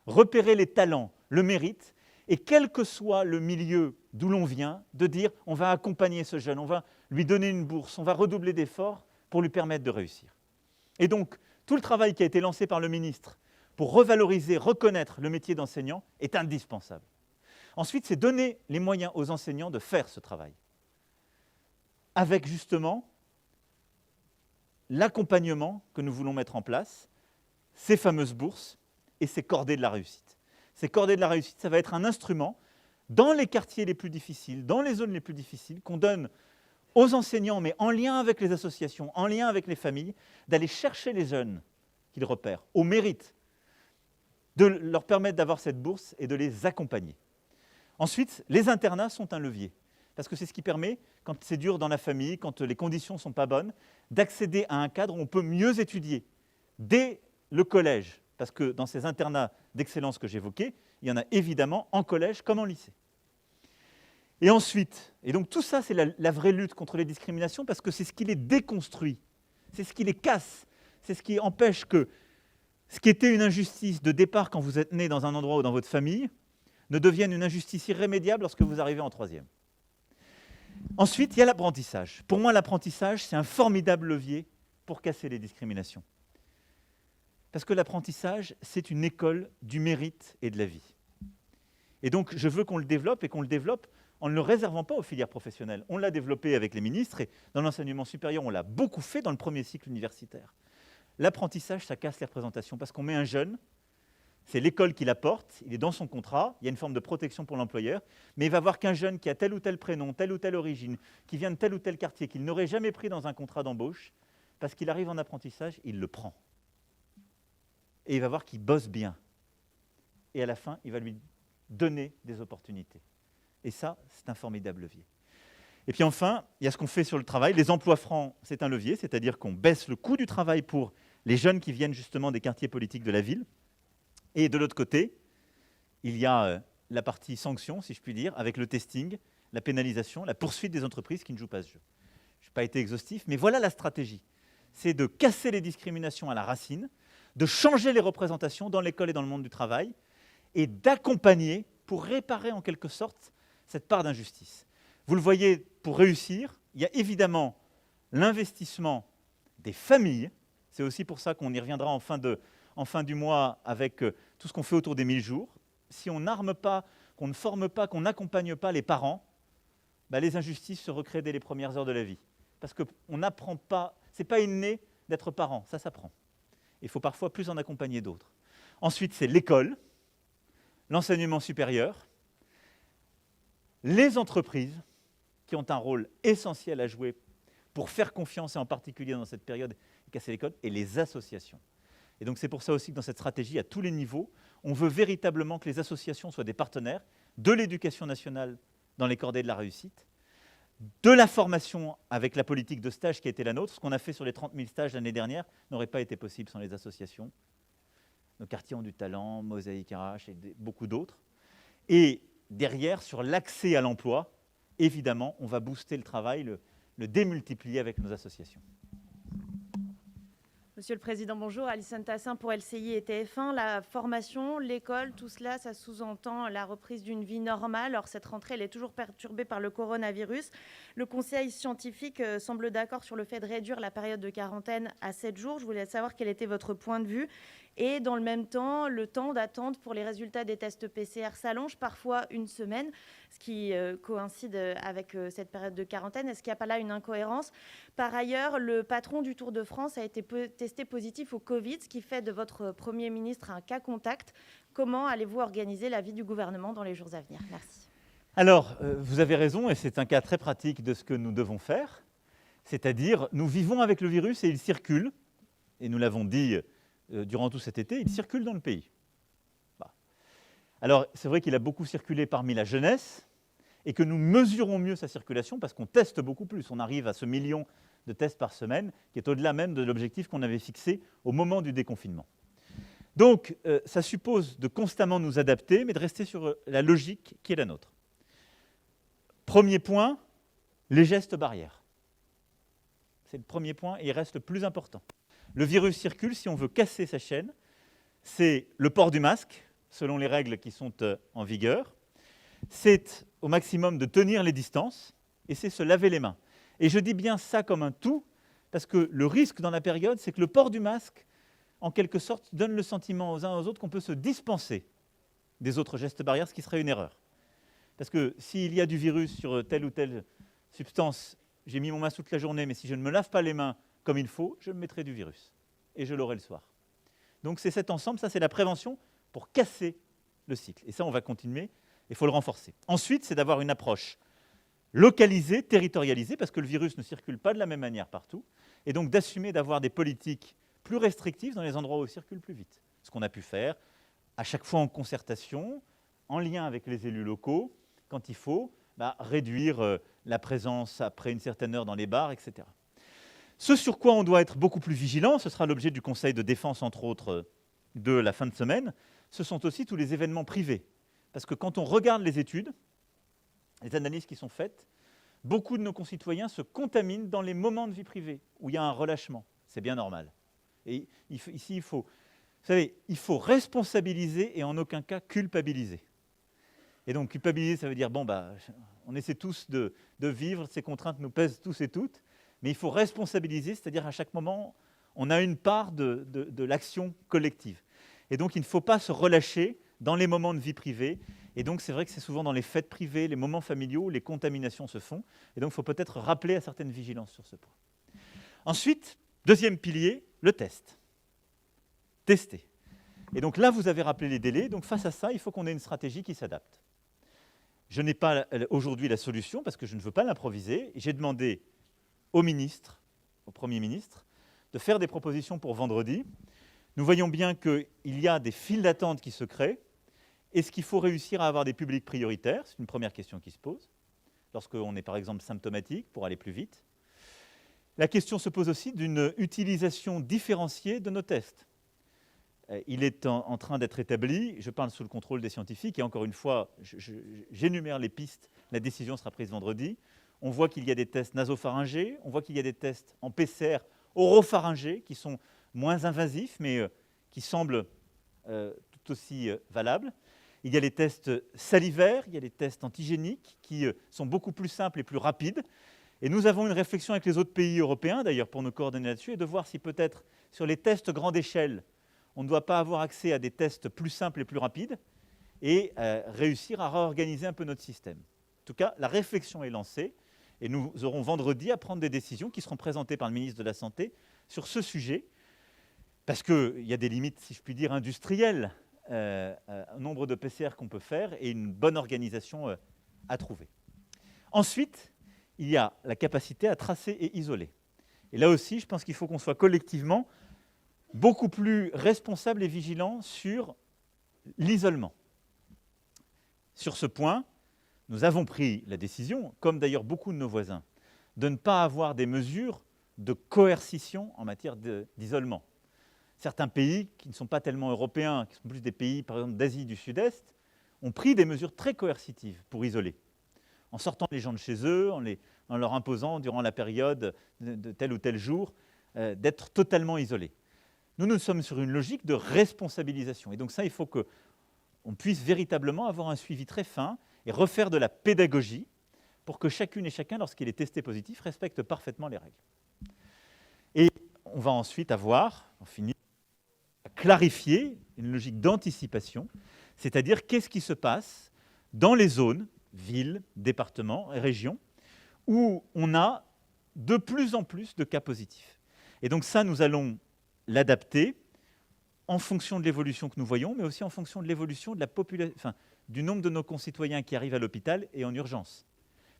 Repérer les talents, le mérite, et quel que soit le milieu d'où l'on vient, de dire on va accompagner ce jeune, on va lui donner une bourse, on va redoubler d'efforts pour lui permettre de réussir. Et donc, tout le travail qui a été lancé par le ministre pour revaloriser, reconnaître le métier d'enseignant est indispensable. Ensuite, c'est donner les moyens aux enseignants de faire ce travail, avec justement l'accompagnement que nous voulons mettre en place, ces fameuses bourses et ces cordées de la réussite. Ces cordées de la réussite, ça va être un instrument dans les quartiers les plus difficiles, dans les zones les plus difficiles, qu'on donne aux enseignants, mais en lien avec les associations, en lien avec les familles, d'aller chercher les jeunes qu'ils repèrent, au mérite, de leur permettre d'avoir cette bourse et de les accompagner. Ensuite, les internats sont un levier, parce que c'est ce qui permet, quand c'est dur dans la famille, quand les conditions ne sont pas bonnes, d'accéder à un cadre où on peut mieux étudier, dès le collège, parce que dans ces internats d'excellence que j'évoquais, il y en a évidemment en collège comme en lycée. Et ensuite, et donc tout ça, c'est la vraie lutte contre les discriminations, parce que c'est ce qui les déconstruit, c'est ce qui les casse, c'est ce qui empêche que ce qui était une injustice de départ quand vous êtes né dans un endroit ou dans votre famille ne devienne une injustice irrémédiable lorsque vous arrivez en 3e. Ensuite, il y a l'apprentissage. Pour moi, l'apprentissage, c'est un formidable levier pour casser les discriminations. Parce que l'apprentissage, c'est une école du mérite et de la vie. Et donc, je veux qu'on le développe, et qu'on le développe en ne le réservant pas aux filières professionnelles. On l'a développé avec les ministres, et dans l'enseignement supérieur, on l'a beaucoup fait dans le premier cycle universitaire. L'apprentissage, ça casse les représentations, parce qu'on met un jeune, c'est l'école qui l'apporte, il est dans son contrat, il y a une forme de protection pour l'employeur, mais il va voir qu'un jeune qui a tel ou tel prénom, telle ou telle origine, qui vient de tel ou tel quartier, qu'il n'aurait jamais pris dans un contrat d'embauche, parce qu'il arrive en apprentissage, il le prend. Et il va voir qu'il bosse bien. et à la fin, il va lui donner des opportunités. Et ça, c'est un formidable levier. Et puis enfin, il y a ce qu'on fait sur le travail. Les emplois francs, c'est un levier, c'est-à-dire qu'on baisse le coût du travail pour les jeunes qui viennent justement des quartiers politiques de la ville. Et de l'autre côté, il y a la partie sanction, si je puis dire, avec le testing, la pénalisation, la poursuite des entreprises qui ne jouent pas ce jeu. Je n'ai pas été exhaustif, mais voilà la stratégie. C'est de casser les discriminations à la racine, de changer les représentations dans l'école et dans le monde du travail, et d'accompagner pour réparer en quelque sorte cette part d'injustice. Vous le voyez, pour réussir, il y a évidemment l'investissement des familles. C'est aussi pour ça qu'on y reviendra en fin du mois avec tout ce qu'on fait autour des 1000 jours. Si on n'arme pas, qu'on ne forme pas, qu'on n'accompagne pas les parents, les injustices se recréent dès les premières heures de la vie. Parce qu'on n'apprend pas, ce n'est pas inné d'être parent, ça s'apprend. Il faut parfois plus en accompagner d'autres. Ensuite, c'est l'école, l'enseignement supérieur, les entreprises qui ont un rôle essentiel à jouer pour faire confiance, et en particulier dans cette période, casser les codes, et les associations. Et donc c'est pour ça aussi que dans cette stratégie, à tous les niveaux, on veut véritablement que les associations soient des partenaires de l'éducation nationale dans les cordées de la réussite, de la formation avec la politique de stage qui a été la nôtre. Ce qu'on a fait sur les 30 000 stages l'année dernière n'aurait pas été possible sans les associations. Nos quartiers ont du talent, Mosaïque RH et beaucoup d'autres. Et derrière, sur l'accès à l'emploi, évidemment, on va booster le travail, le démultiplier avec nos associations. Monsieur le Président, bonjour. Alison Tassin pour LCI et TF1. La formation, l'école, tout cela, ça sous-entend la reprise d'une vie normale. Or, cette rentrée, elle est toujours perturbée par le coronavirus. Le Conseil scientifique semble d'accord sur le fait de réduire la période de quarantaine à 7 jours. Je voulais savoir quel était votre point de vue. Et dans le même temps, le temps d'attente pour les résultats des tests PCR s'allonge, parfois une semaine, ce qui coïncide avec cette période de quarantaine. Est-ce qu'il n'y a pas là une incohérence ? Par ailleurs, le patron du Tour de France a été testé positif au Covid, ce qui fait de votre Premier ministre un cas contact. Comment allez-vous organiser la vie du gouvernement dans les jours à venir ? Merci. Alors, vous avez raison, et c'est un cas très pratique de ce que nous devons faire. C'est-à-dire, nous vivons avec le virus et il circule, et nous l'avons dit durant tout cet été, il circule dans le pays. Alors, c'est vrai qu'il a beaucoup circulé parmi la jeunesse, et que nous mesurons mieux sa circulation parce qu'on teste beaucoup plus. On arrive à ce 1 million de tests par semaine, qui est au-delà même de l'objectif qu'on avait fixé au moment du déconfinement. Donc, ça suppose de constamment nous adapter, mais de rester sur la logique qui est la nôtre. Premier point, les gestes barrières. C'est le premier point et il reste le plus important. Le virus circule, si on veut casser sa chaîne, c'est le port du masque, selon les règles qui sont en vigueur, c'est au maximum de tenir les distances, et c'est se laver les mains. Et je dis bien ça comme un tout, parce que le risque dans la période, c'est que le port du masque, en quelque sorte, donne le sentiment aux uns aux autres qu'on peut se dispenser des autres gestes barrières, ce qui serait une erreur. Parce que s'il y a du virus sur telle ou telle substance, j'ai mis mon masque toute la journée, mais si je ne me lave pas les mains comme il faut, je me mettrai du virus. Et je l'aurai le soir. Donc c'est cet ensemble, ça c'est la prévention pour casser le cycle. Et ça, on va continuer, il faut le renforcer. Ensuite, c'est d'avoir une approche localisée, territorialisée, parce que le virus ne circule pas de la même manière partout, et donc d'assumer d'avoir des politiques plus restrictives dans les endroits où il circule plus vite. Ce qu'on a pu faire, à chaque fois en concertation, en lien avec les élus locaux, quand il faut, réduire la présence après une certaine heure dans les bars, etc. Ce sur quoi on doit être beaucoup plus vigilant, ce sera l'objet du Conseil de défense, entre autres, de la fin de semaine, ce sont aussi tous les événements privés. Parce que quand on regarde les études, les analyses qui sont faites, beaucoup de nos concitoyens se contaminent dans les moments de vie privée, où il y a un relâchement. C'est bien normal. Et ici, il faut responsabiliser et en aucun cas culpabiliser. Et donc, culpabiliser, ça veut dire, on essaie tous de vivre, ces contraintes nous pèsent tous et toutes, mais il faut responsabiliser, c'est-à-dire à chaque moment, on a une part de l'action collective. Et donc, il ne faut pas se relâcher dans les moments de vie privée. Et donc, c'est vrai que c'est souvent dans les fêtes privées, les moments familiaux, les contaminations se font. Et donc, il faut peut-être rappeler à certaines vigilances sur ce point. Ensuite, deuxième pilier, le test. Tester. Et donc là, vous avez rappelé les délais. Donc, face à ça, il faut qu'on ait une stratégie qui s'adapte. Je n'ai pas aujourd'hui la solution parce que je ne veux pas l'improviser. J'ai demandé au ministre, au Premier ministre, de faire des propositions pour vendredi. Nous voyons bien qu'il y a des files d'attente qui se créent. Est-ce qu'il faut réussir à avoir des publics prioritaires? C'est une première question qui se pose, lorsqu'on est par exemple symptomatique, pour aller plus vite. La question se pose aussi d'une utilisation différenciée de nos tests. Il est en train d'être établi, je parle sous le contrôle des scientifiques, et encore une fois, j'énumère les pistes, la décision sera prise vendredi. On voit qu'il y a des tests nasopharyngés, on voit qu'il y a des tests en PCR oropharyngés qui sont moins invasifs, mais qui semblent tout aussi valables. Il y a les tests salivaires, il y a les tests antigéniques qui sont beaucoup plus simples et plus rapides. Et nous avons une réflexion avec les autres pays européens, d'ailleurs, pour nous coordonner là-dessus, et de voir si peut-être sur les tests grande échelle, on ne doit pas avoir accès à des tests plus simples et plus rapides et réussir à réorganiser un peu notre système. En tout cas, la réflexion est lancée et nous aurons vendredi à prendre des décisions qui seront présentées par le ministre de la Santé sur ce sujet, parce qu'il y a des limites, si je puis dire, industrielles, au nombre de PCR qu'on peut faire et une bonne organisation à trouver. Ensuite, il y a la capacité à tracer et isoler. Et là aussi, je pense qu'il faut qu'on soit collectivement beaucoup plus responsable et vigilant sur l'isolement. Sur ce point, nous avons pris la décision, comme d'ailleurs beaucoup de nos voisins, de ne pas avoir des mesures de coercition en matière d'isolement. Certains pays qui ne sont pas tellement européens, qui sont plus des pays, par exemple, d'Asie du Sud-Est, ont pris des mesures très coercitives pour isoler, en sortant les gens de chez eux, en leur imposant, durant la période de tel ou tel jour, d'être totalement isolés. Nous sommes sur une logique de responsabilisation. Et donc ça, il faut qu'on puisse véritablement avoir un suivi très fin et refaire de la pédagogie pour que chacune et chacun, lorsqu'il est testé positif, respecte parfaitement les règles. Et on va ensuite avoir, on finit, à clarifier une logique d'anticipation, c'est-à-dire qu'est-ce qui se passe dans les zones, villes, départements et régions, où on a de plus en plus de cas positifs. Et donc ça, nous allons l'adapter en fonction de l'évolution que nous voyons, mais aussi en fonction de l'évolution de la population, enfin, du nombre de nos concitoyens qui arrivent à l'hôpital et en urgence.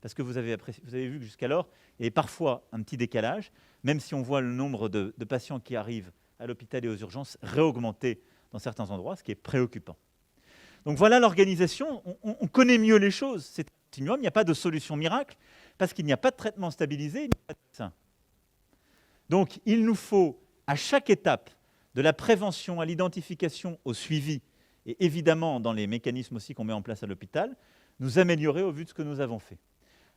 Parce que vous avez vu que jusqu'alors, il y a parfois un petit décalage, même si on voit le nombre de patients qui arrivent à l'hôpital et aux urgences réaugmenter dans certains endroits, ce qui est préoccupant. Donc voilà l'organisation, on connaît mieux les choses, c'est un continuum, il n'y a pas de solution miracle, parce qu'il n'y a pas de traitement stabilisé, il n'y a pas de vaccin. Donc il nous faut, à chaque étape, de la prévention à l'identification, au suivi, et évidemment dans les mécanismes aussi qu'on met en place à l'hôpital, nous améliorer au vu de ce que nous avons fait.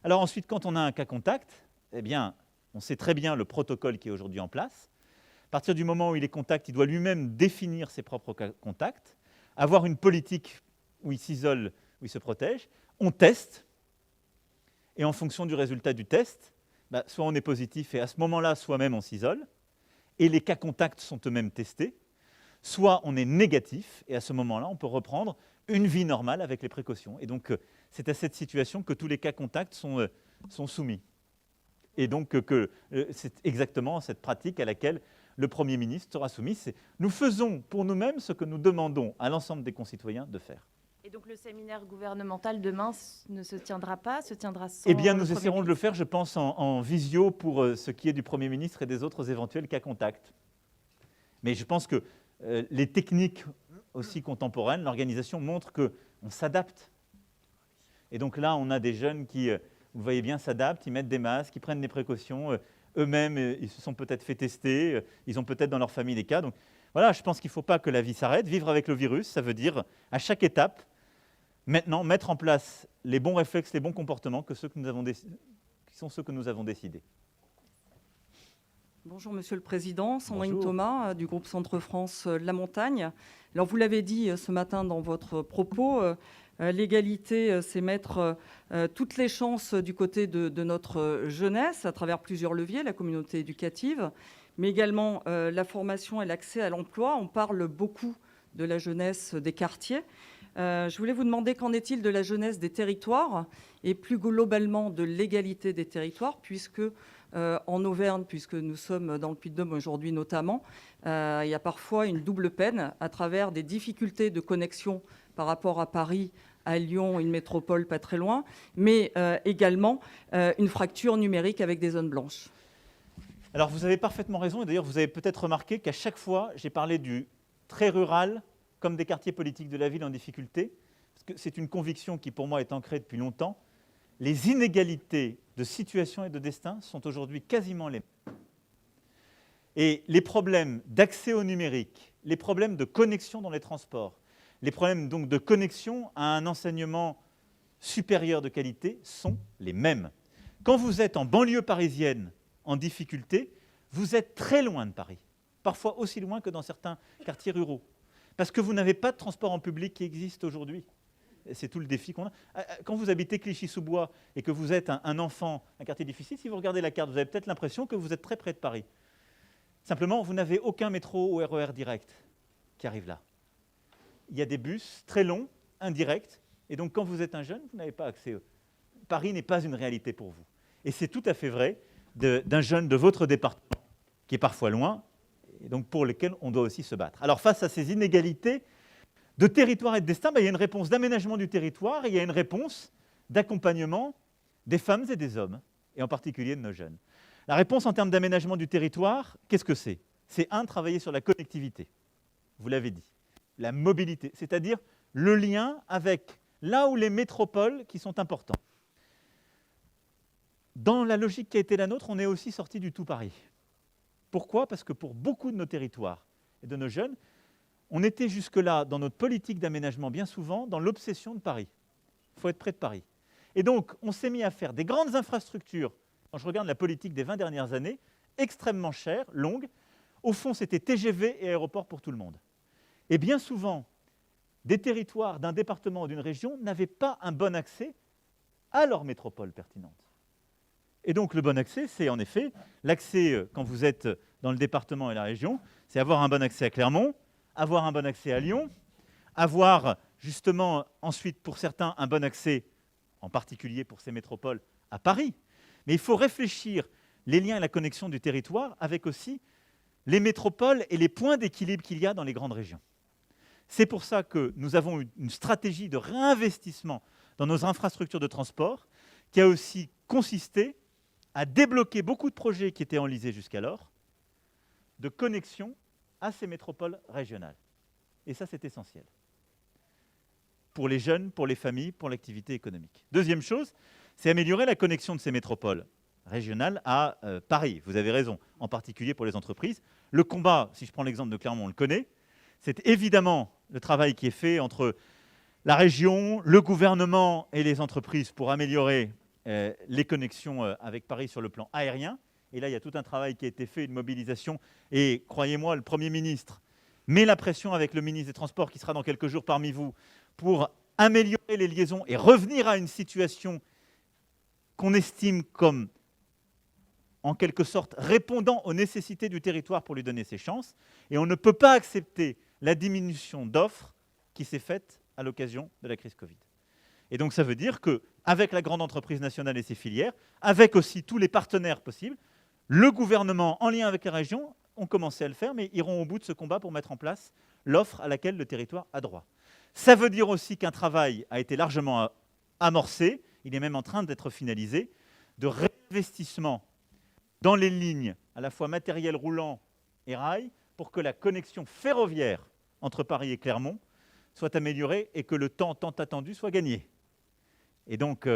Alors ensuite, quand on a un cas contact, eh bien, on sait très bien le protocole qui est aujourd'hui en place. À partir du moment où il est contact, il doit lui-même définir ses propres cas contacts, avoir une politique où il s'isole, où il se protège. On teste, et en fonction du résultat du test, soit on est positif et à ce moment-là, soi-même on s'isole, et les cas contacts sont eux-mêmes testés, soit on est négatif, et à ce moment-là, on peut reprendre une vie normale avec les précautions. Et donc, c'est à cette situation que tous les cas contacts sont soumis. Et donc, c'est exactement cette pratique à laquelle le Premier ministre sera soumis. Nous faisons pour nous-mêmes ce que nous demandons à l'ensemble des concitoyens de faire. Et donc, le séminaire gouvernemental demain ne se tiendra pas, se tiendra sans Eh bien, nous le Premier essaierons de le ministre. faire, je pense, en visio pour ce qui est du Premier ministre et des autres éventuels cas contacts. Mais je pense que les techniques aussi contemporaines, l'organisation montre qu'on s'adapte. Et donc là, on a des jeunes qui, vous voyez bien, s'adaptent, ils mettent des masques, ils prennent des précautions. Eux-mêmes, ils se sont peut-être fait tester, ils ont peut-être dans leur famille des cas. Donc voilà, je pense qu'il ne faut pas que la vie s'arrête. Vivre avec le virus, ça veut dire, à chaque étape, maintenant, mettre en place les bons réflexes, les bons comportements qui sont ceux que nous avons décidés. Bonjour Monsieur le Président, Sandrine Bonjour. Thomas du groupe Centre France La Montagne. Alors vous l'avez dit ce matin dans votre propos, l'égalité, c'est mettre toutes les chances du côté de notre jeunesse à travers plusieurs leviers, la communauté éducative, mais également la formation et l'accès à l'emploi. On parle beaucoup de la jeunesse des quartiers. Je voulais vous demander qu'en est-il de la jeunesse des territoires et plus globalement de l'égalité des territoires, puisque en Auvergne, puisque nous sommes dans le Puy-de-Dôme aujourd'hui notamment, il y a parfois une double peine à travers des difficultés de connexion par rapport à Paris, à Lyon, une métropole pas très loin, mais également une fracture numérique avec des zones blanches. Alors vous avez parfaitement raison, et d'ailleurs vous avez peut-être remarqué qu'à chaque fois, j'ai parlé du très rural comme des quartiers politiques de la ville en difficulté. parce que c'est une conviction qui pour moi est ancrée depuis longtemps, les inégalités de situation et de destin sont aujourd'hui quasiment les mêmes. Et les problèmes d'accès au numérique, les problèmes de connexion dans les transports, les problèmes donc de connexion à un enseignement supérieur de qualité sont les mêmes. Quand vous êtes en banlieue parisienne en difficulté, vous êtes très loin de Paris, parfois aussi loin que dans certains quartiers ruraux, parce que vous n'avez pas de transport en public qui existe aujourd'hui. C'est tout le défi qu'on a. Quand vous habitez Clichy-sous-Bois et que vous êtes un enfant, un quartier difficile, si vous regardez la carte, vous avez peut-être l'impression que vous êtes très près de Paris. Simplement, vous n'avez aucun métro ou RER direct qui arrive là. Il y a des bus très longs, indirects, et donc quand vous êtes un jeune, vous n'avez pas accès. Paris n'est pas une réalité pour vous. Et c'est tout à fait vrai d'un jeune de votre département, qui est parfois loin, et donc pour lequel on doit aussi se battre. Alors face à ces inégalités de territoire et de destin, il y a une réponse d'aménagement du territoire et il y a une réponse d'accompagnement des femmes et des hommes, et en particulier de nos jeunes. La réponse en termes d'aménagement du territoire, qu'est-ce que c'est? C'est travailler sur la connectivité, vous l'avez dit, la mobilité, c'est-à-dire le lien avec là où les métropoles qui sont importantes. Dans la logique qui a été la nôtre, on est aussi sorti du tout Paris. Pourquoi? Parce que pour beaucoup de nos territoires et de nos jeunes, on était jusque-là, dans notre politique d'aménagement, bien souvent, dans l'obsession de Paris. Il faut être près de Paris. Et donc, on s'est mis à faire des grandes infrastructures, quand je regarde la politique des 20 dernières années, extrêmement chères, longues. Au fond, c'était TGV et aéroport pour tout le monde. Et bien souvent, des territoires d'un département ou d'une région n'avaient pas un bon accès à leur métropole pertinente. Et donc, le bon accès, c'est en effet l'accès, quand vous êtes dans le département et la région, c'est avoir un bon accès à Clermont, avoir un bon accès à Lyon, avoir justement ensuite pour certains un bon accès, en particulier pour ces métropoles, à Paris. Mais il faut réfléchir les liens et la connexion du territoire avec aussi les métropoles et les points d'équilibre qu'il y a dans les grandes régions. C'est pour ça que nous avons une stratégie de réinvestissement dans nos infrastructures de transport qui a aussi consisté à débloquer beaucoup de projets qui étaient enlisés jusqu'alors de connexion à ces métropoles régionales. Et ça, c'est essentiel. Pour les jeunes, pour les familles, pour l'activité économique. Deuxième chose, c'est améliorer la connexion de ces métropoles régionales à Paris. Vous avez raison, en particulier pour les entreprises. Le combat, si je prends l'exemple de Clermont, on le connaît, c'est évidemment le travail qui est fait entre la région, le gouvernement et les entreprises pour améliorer les connexions avec Paris sur le plan aérien. Et là, il y a tout un travail qui a été fait, une mobilisation. Et croyez-moi, le Premier ministre met la pression avec le ministre des Transports, qui sera dans quelques jours parmi vous, pour améliorer les liaisons et revenir à une situation qu'on estime comme, en quelque sorte, répondant aux nécessités du territoire pour lui donner ses chances. Et on ne peut pas accepter la diminution d'offres qui s'est faite à l'occasion de la crise Covid. Et donc, ça veut dire qu'avec la grande entreprise nationale et ses filières, avec aussi tous les partenaires possibles, le gouvernement, en lien avec la région, ont commencé à le faire, mais iront au bout de ce combat pour mettre en place l'offre à laquelle le territoire a droit. Ça veut dire aussi qu'un travail a été largement amorcé, il est même en train d'être finalisé, de réinvestissement dans les lignes, à la fois matériel roulant et rail, pour que la connexion ferroviaire entre Paris et Clermont soit améliorée et que le temps tant attendu soit gagné. Et donc,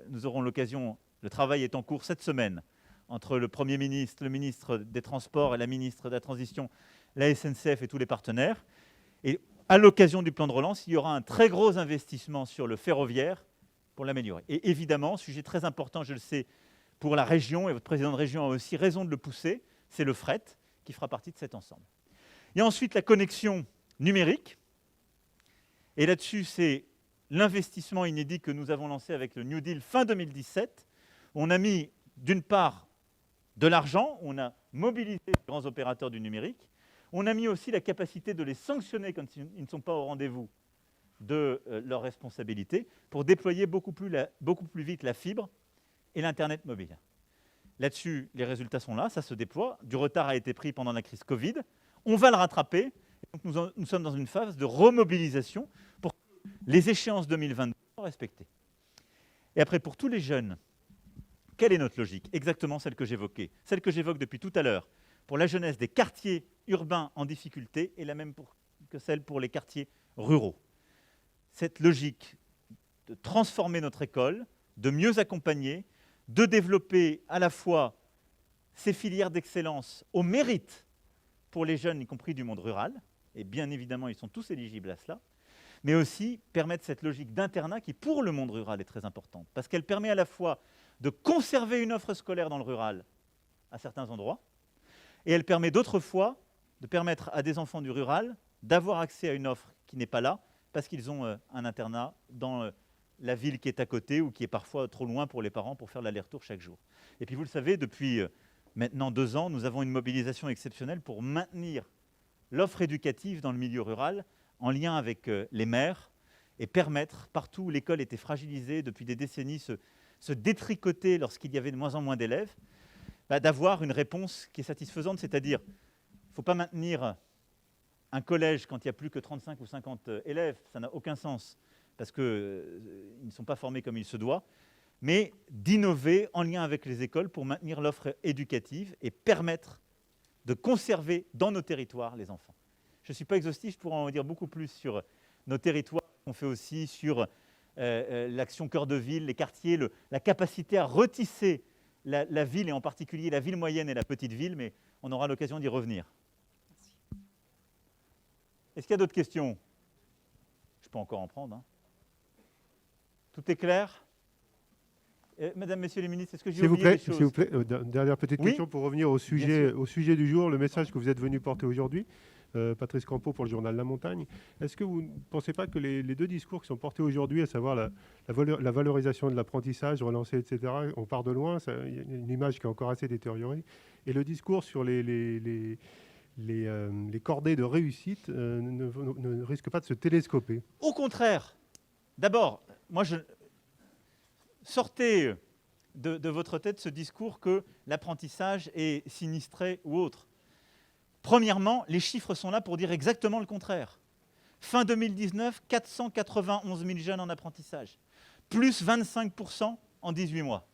nous aurons l'occasion, le travail est en cours cette semaine, entre le Premier ministre, le ministre des Transports et la ministre de la Transition, la SNCF et tous les partenaires. Et à l'occasion du plan de relance, il y aura un très gros investissement sur le ferroviaire pour l'améliorer. Et évidemment, sujet très important, je le sais, pour la région, et votre président de région a aussi raison de le pousser, c'est le fret qui fera partie de cet ensemble. Il y a ensuite la connexion numérique. Et là-dessus, c'est l'investissement inédit que nous avons lancé avec le New Deal fin 2017. On a mis, d'une part, de l'argent, on a mobilisé les grands opérateurs du numérique, on a mis aussi la capacité de les sanctionner quand ils ne sont pas au rendez-vous de leurs responsabilités pour déployer beaucoup plus vite la fibre et l'Internet mobile. Là-dessus, les résultats sont là, ça se déploie. Du retard a été pris pendant la crise Covid. On va le rattraper. Donc nous sommes dans une phase de remobilisation pour que les échéances 2022 soient respectées. Et après, pour tous les jeunes, quelle est notre logique? Exactement celle que j'évoquais, celle que j'évoque depuis tout à l'heure. Pour la jeunesse des quartiers urbains en difficulté et la même que celle pour les quartiers ruraux. cette logique de transformer notre école, de mieux accompagner, de développer à la fois ces filières d'excellence au mérite pour les jeunes, y compris du monde rural, et bien évidemment, ils sont tous éligibles à cela, mais aussi permettre cette logique d'internat qui, pour le monde rural, est très importante, parce qu'elle permet à la fois de conserver une offre scolaire dans le rural à certains endroits, et elle permet d'autres fois de permettre à des enfants du rural d'avoir accès à une offre qui n'est pas là, parce qu'ils ont un internat dans la ville qui est à côté ou qui est parfois trop loin pour les parents pour faire l'aller-retour chaque jour. Et puis vous le savez, depuis maintenant 2 ans, nous avons une mobilisation exceptionnelle pour maintenir l'offre éducative dans le milieu rural en lien avec les maires et permettre, partout où l'école était fragilisée depuis des décennies, se détricoter lorsqu'il y avait de moins en moins d'élèves, d'avoir une réponse qui est satisfaisante, c'est-à-dire il ne faut pas maintenir un collège quand il n'y a plus que 35 ou 50 élèves, ça n'a aucun sens, parce qu'ils ne sont pas formés comme il se doit, mais d'innover en lien avec les écoles pour maintenir l'offre éducative et permettre de conserver dans nos territoires les enfants. Je ne suis pas exhaustif, je pourrais en dire beaucoup plus sur nos territoires, on fait aussi sur l'action cœur de ville, les quartiers, la capacité à retisser la ville, et en particulier la ville moyenne et la petite ville, mais on aura l'occasion d'y revenir. Est-ce qu'il y a d'autres questions? Je peux encore en prendre. Tout est clair? Mesdames, Messieurs les ministres, est-ce que j'ai oublié des choses? S'il vous plaît, dernière petite Oui, question pour revenir au sujet du jour, le message que vous êtes venu porter aujourd'hui. Patrice Campeau pour le journal La Montagne. Est-ce que vous ne pensez pas que les 2 discours qui sont portés aujourd'hui, à savoir la valorisation de l'apprentissage, relancer, etc., on part de loin, il y a une image qui est encore assez détériorée, et le discours sur les cordées de réussite ne risque pas de se télescoper? Au contraire. D'abord, sortez de votre tête ce discours que l'apprentissage est sinistré ou autre. Premièrement, les chiffres sont là pour dire exactement le contraire. Fin 2019, 491 000 jeunes en apprentissage, plus 25% en 18 mois.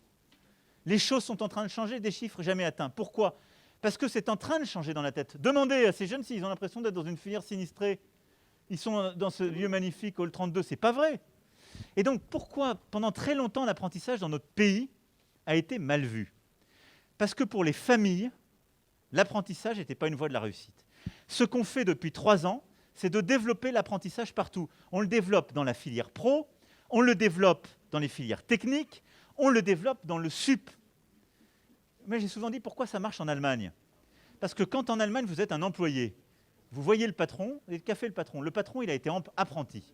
Les choses sont en train de changer, des chiffres jamais atteints. Pourquoi? Parce que c'est en train de changer dans la tête. Demandez à ces jeunes s'ils ont l'impression d'être dans une filière sinistrée. Ils sont dans ce lieu magnifique, Hall 32, c'est pas vrai. Et donc, pourquoi, pendant très longtemps, l'apprentissage dans notre pays a été mal vu? Parce que pour les familles, l'apprentissage n'était pas une voie de la réussite. Ce qu'on fait depuis 3 ans, c'est de développer l'apprentissage partout. On le développe dans la filière pro, on le développe dans les filières techniques, on le développe dans le sup. Mais j'ai souvent dit pourquoi ça marche en Allemagne. Parce que quand en Allemagne, vous êtes un employé, vous voyez le patron, et qu'a fait le patron? Le patron, il a été apprenti.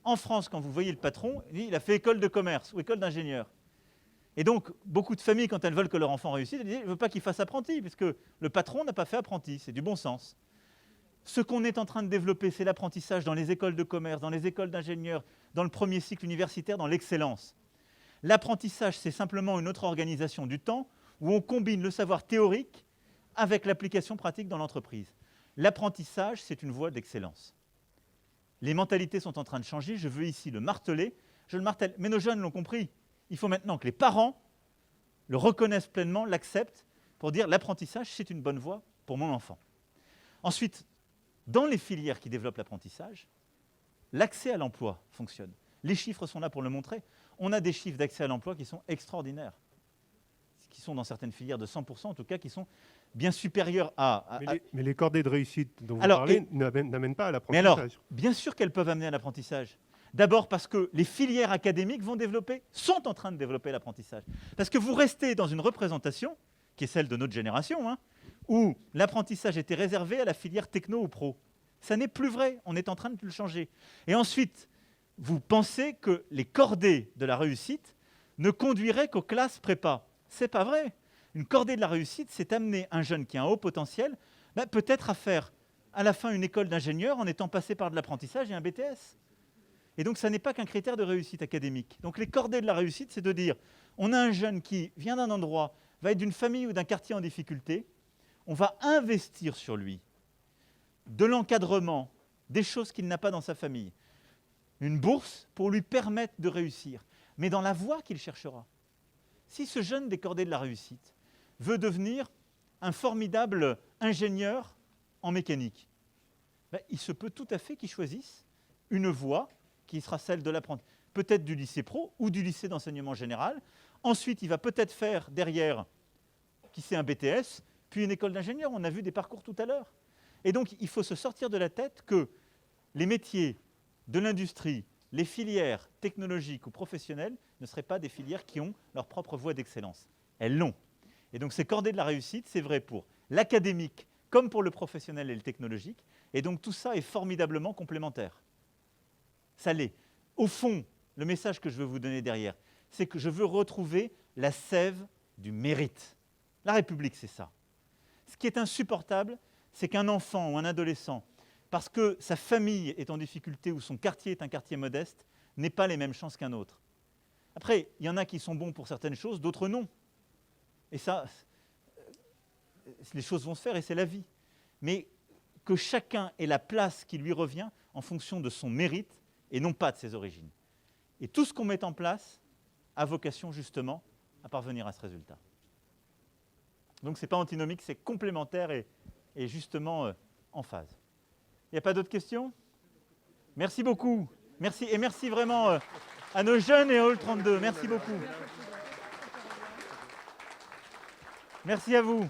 En France, quand vous voyez le patron, il a fait école de commerce ou école d'ingénieur. Et donc, beaucoup de familles, quand elles veulent que leur enfant réussisse, elles disent « je ne veux pas qu'il fasse apprenti, puisque le patron n'a pas fait apprenti, c'est du bon sens ». Ce qu'on est en train de développer, c'est l'apprentissage dans les écoles de commerce, dans les écoles d'ingénieurs, dans le premier cycle universitaire, dans l'excellence. L'apprentissage, c'est simplement une autre organisation du temps où on combine le savoir théorique avec l'application pratique dans l'entreprise. L'apprentissage, c'est une voie d'excellence. Les mentalités sont en train de changer, je veux ici le marteler, je le martèle, mais nos jeunes l'ont compris. Il faut maintenant que les parents le reconnaissent pleinement, l'acceptent, pour dire l'apprentissage, c'est une bonne voie pour mon enfant. Ensuite, dans les filières qui développent l'apprentissage, l'accès à l'emploi fonctionne. Les chiffres sont là pour le montrer. On a des chiffres d'accès à l'emploi qui sont extraordinaires, qui sont dans certaines filières de 100%, en tout cas, qui sont bien supérieurs à... Mais les cordées de réussite dont vous parlez n'amènent pas à l'apprentissage. Mais alors, bien sûr qu'elles peuvent amener à l'apprentissage. D'abord parce que les filières académiques sont en train de développer l'apprentissage. Parce que vous restez dans une représentation, qui est celle de notre génération, où l'apprentissage était réservé à la filière techno ou pro. Ça n'est plus vrai, on est en train de le changer. Et ensuite, vous pensez que les cordées de la réussite ne conduiraient qu'aux classes prépa. Ce n'est pas vrai. Une cordée de la réussite, c'est amener un jeune qui a un haut potentiel, peut-être à faire à la fin une école d'ingénieur en étant passé par de l'apprentissage et un BTS. Et donc, ça n'est pas qu'un critère de réussite académique. Donc, les cordées de la réussite, c'est de dire, on a un jeune qui vient d'un endroit, va être d'une famille ou d'un quartier en difficulté, on va investir sur lui de l'encadrement, des choses qu'il n'a pas dans sa famille, une bourse pour lui permettre de réussir, mais dans la voie qu'il cherchera. Si ce jeune des cordées de la réussite veut devenir un formidable ingénieur en mécanique, il se peut tout à fait qu'il choisisse une voie qui sera celle de l'apprenti, peut-être du lycée pro ou du lycée d'enseignement général. Ensuite, il va peut-être faire derrière, qui c'est un BTS, puis une école d'ingénieur. On a vu des parcours tout à l'heure. Et donc, il faut se sortir de la tête que les métiers de l'industrie, les filières technologiques ou professionnelles ne seraient pas des filières qui ont leur propre voie d'excellence. Elles l'ont. Et donc, ces cordées de la réussite, c'est vrai pour l'académique comme pour le professionnel et le technologique. Et donc, tout ça est formidablement complémentaire. Ça l'est. Au fond, le message que je veux vous donner derrière, c'est que je veux retrouver la sève du mérite. La République, c'est ça. Ce qui est insupportable, c'est qu'un enfant ou un adolescent, parce que sa famille est en difficulté ou son quartier est un quartier modeste, n'ait pas les mêmes chances qu'un autre. Après, il y en a qui sont bons pour certaines choses, d'autres non. Et ça, les choses vont se faire et c'est la vie. Mais que chacun ait la place qui lui revient en fonction de son mérite et non pas de ses origines. Et tout ce qu'on met en place a vocation justement à parvenir à ce résultat. Donc ce n'est pas antinomique, c'est complémentaire et justement en phase. Il n'y a pas d'autres questions? Merci beaucoup. Merci, et merci vraiment à nos jeunes et à Hall 32. Merci beaucoup. Merci à vous.